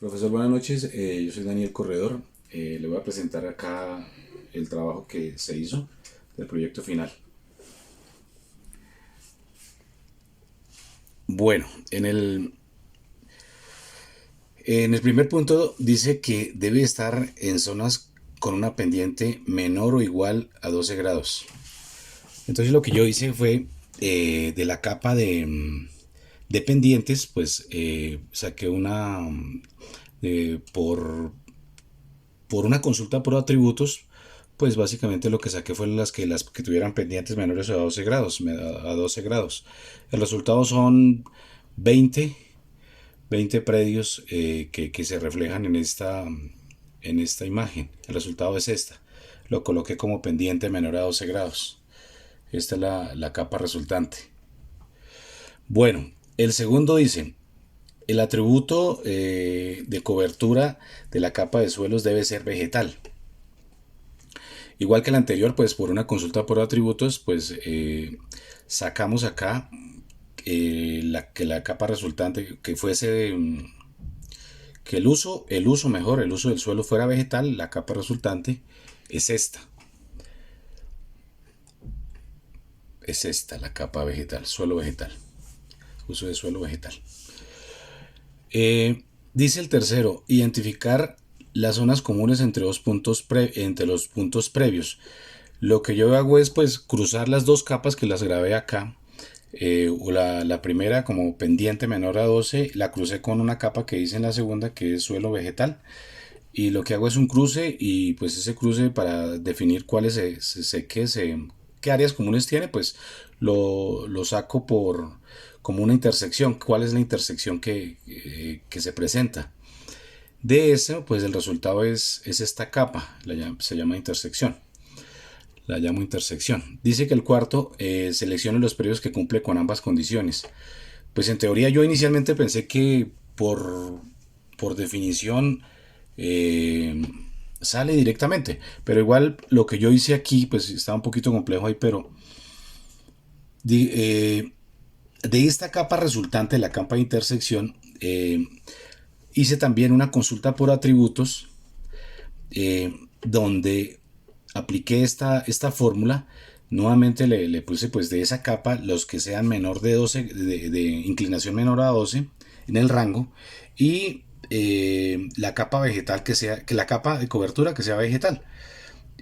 Profesor, buenas noches. Yo soy Daniel Corredor. Le voy a presentar acá el trabajo que se hizo del proyecto final. Bueno, en el primer punto dice que debe estar en zonas con una pendiente menor o igual a 12 grados. Entonces lo que yo hice fue de la capa de pendientes, pues saqué una por una consulta por atributos, pues básicamente lo que saqué fue las que tuvieran pendientes menores a 12 grados, a 12 grados. El resultado son 20, 20 predios que se reflejan en esta imagen. El resultado es esta. Lo coloqué como pendiente menor a 12 grados. Esta es la capa resultante. Bueno, el segundo dice, el atributo de cobertura de la capa de suelos debe ser vegetal. Igual que el anterior, pues por una consulta por atributos, pues sacamos acá que la capa resultante, que fuese, que el uso del suelo fuera vegetal. La capa resultante es esta. Es esta, la capa vegetal, suelo vegetal. Uso de suelo vegetal. Dice el tercero, identificar las zonas comunes entre los puntos previos. Lo que yo hago es pues cruzar las dos capas que las grabé acá. La primera como pendiente menor a 12 la crucé con una capa que hice en la segunda, que es suelo vegetal. Y lo que hago es un cruce, y pues ese cruce, para definir cuáles qué áreas comunes tiene, pues lo saco por como una intersección. ¿Cuál es la intersección que se presenta? De eso, pues el resultado es esta capa, se llama intersección. La llamo intersección. Dice que el cuarto, seleccione los periodos que cumple con ambas condiciones. Pues en teoría yo inicialmente pensé que por definición eh, sale directamente, pero igual lo que yo hice aquí pues está un poquito complejo ahí, pero de, eh, de esta capa resultante, la capa de intersección, hice también una consulta por atributos, donde apliqué esta fórmula. Nuevamente le puse pues de esa capa los que sean menor de 12, de inclinación menor a 12 en el rango, y la capa vegetal que la capa de cobertura que sea vegetal.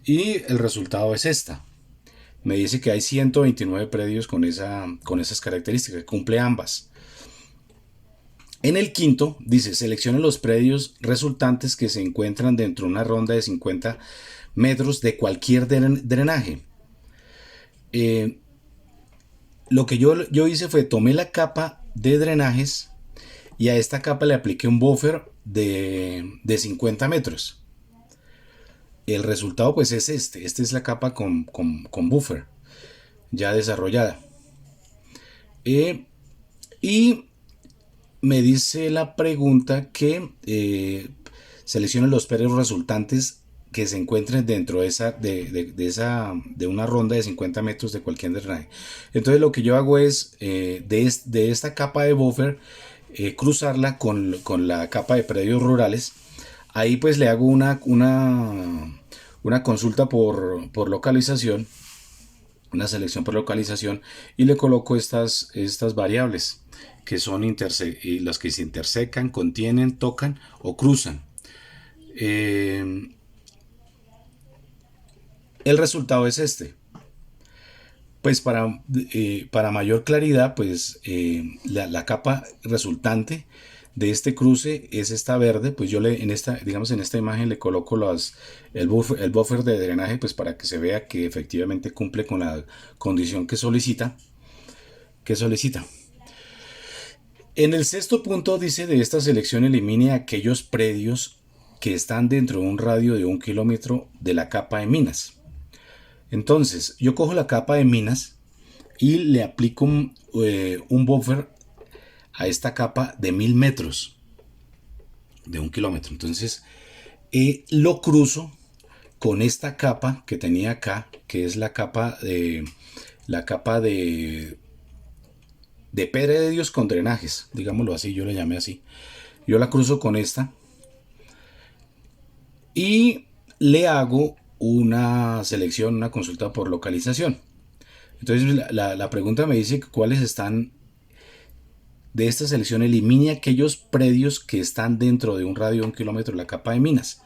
Y el resultado es esta. Me dice que hay 129 predios con esas características, cumple ambas. En el quinto dice, seleccione los predios resultantes que se encuentran dentro de una ronda de 50 metros de cualquier drenaje. Eh, lo que yo hice fue tomé la capa de drenajes y a esta capa le apliqué un buffer de 50 metros. El resultado pues es este. Esta es la capa con buffer ya desarrollada. Y me dice la pregunta que seleccione los predios resultantes que se encuentren dentro de una ronda de 50 metros de cualquier drenaje. Entonces lo que yo hago es de esta capa de buffer, cruzarla con la capa de predios rurales. Ahí pues le hago una consulta por localización, una selección por localización, y le coloco estas variables que son las que se intersecan, contienen, tocan o cruzan. El resultado es este. Pues para mayor claridad, pues la capa resultante de este cruce es esta verde. Pues yo digamos en esta imagen le coloco el buffer de drenaje, pues para que se vea que efectivamente cumple con la condición que solicita. En el sexto punto dice, de esta selección elimine aquellos predios que están dentro de un radio de 1 kilómetro de la capa de minas. Entonces, yo cojo la capa de minas y le aplico un buffer a esta capa de 1000 metros, de 1 kilómetro. Entonces, lo cruzo con esta capa que tenía acá, que es la capa de predios con drenajes, digámoslo así, yo le llamé así. Yo la cruzo con esta, y le hago una selección, una consulta por localización. Entonces la pregunta me dice cuáles están de esta selección. Elimine aquellos predios que están dentro de un radio de 1 kilómetro de la capa de minas.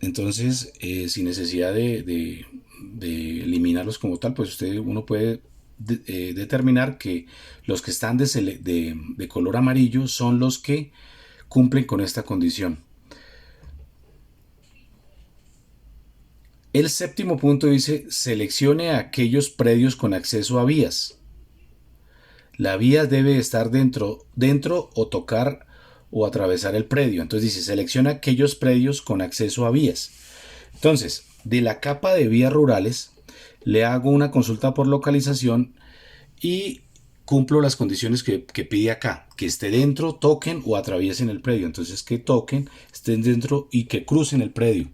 Entonces, sin necesidad de eliminarlos como tal, pues uno puede determinar que los que están de color amarillo son los que cumplen con esta condición. El séptimo punto dice, seleccione aquellos predios con acceso a vías. La vía debe estar dentro o tocar o atravesar el predio. Entonces dice, selecciona aquellos predios con acceso a vías. Entonces, de la capa de vías rurales, le hago una consulta por localización y cumplo las condiciones que pide acá, que esté dentro, toquen o atraviesen el predio. Entonces que toquen, estén dentro y que crucen el predio.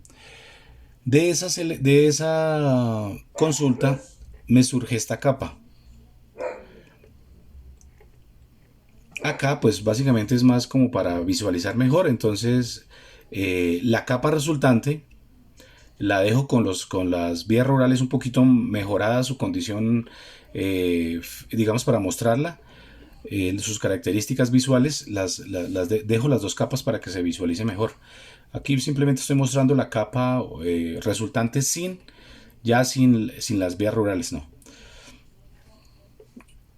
De esa consulta me surge esta capa. Acá pues básicamente es más como para visualizar mejor. Entonces la capa resultante la dejo con las vías rurales un poquito mejorada su condición, digamos, para mostrarla. Sus características visuales dejo las dos capas para que se visualice mejor. Aquí simplemente estoy mostrando la capa resultante sin las vías rurales, no.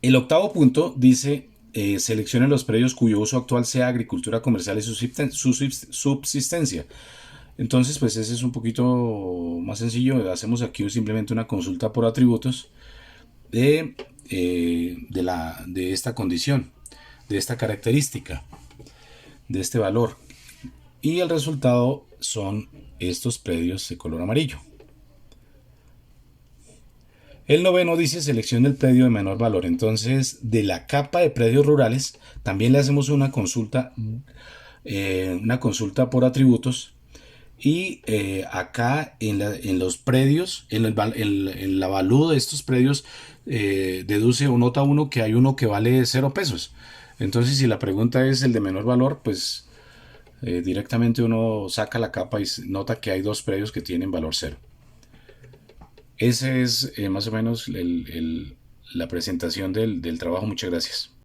El octavo punto dice, seleccione los predios cuyo uso actual sea agricultura comercial y subsistencia. Entonces, pues ese es un poquito más sencillo. Hacemos aquí simplemente una consulta por atributos de esta condición, de esta característica, de este valor. Y el resultado son estos predios de color amarillo. El noveno dice seleccione el predio de menor valor. Entonces, de la capa de predios rurales, también le hacemos una consulta por atributos. Y acá en los predios, en la avalúo de estos predios, deduce o nota uno que hay uno que vale 0 pesos. Entonces, si la pregunta es el de menor valor, pues directamente uno saca la capa y nota que hay dos predios que tienen valor 0. Ese es más o menos la presentación del trabajo. Muchas gracias.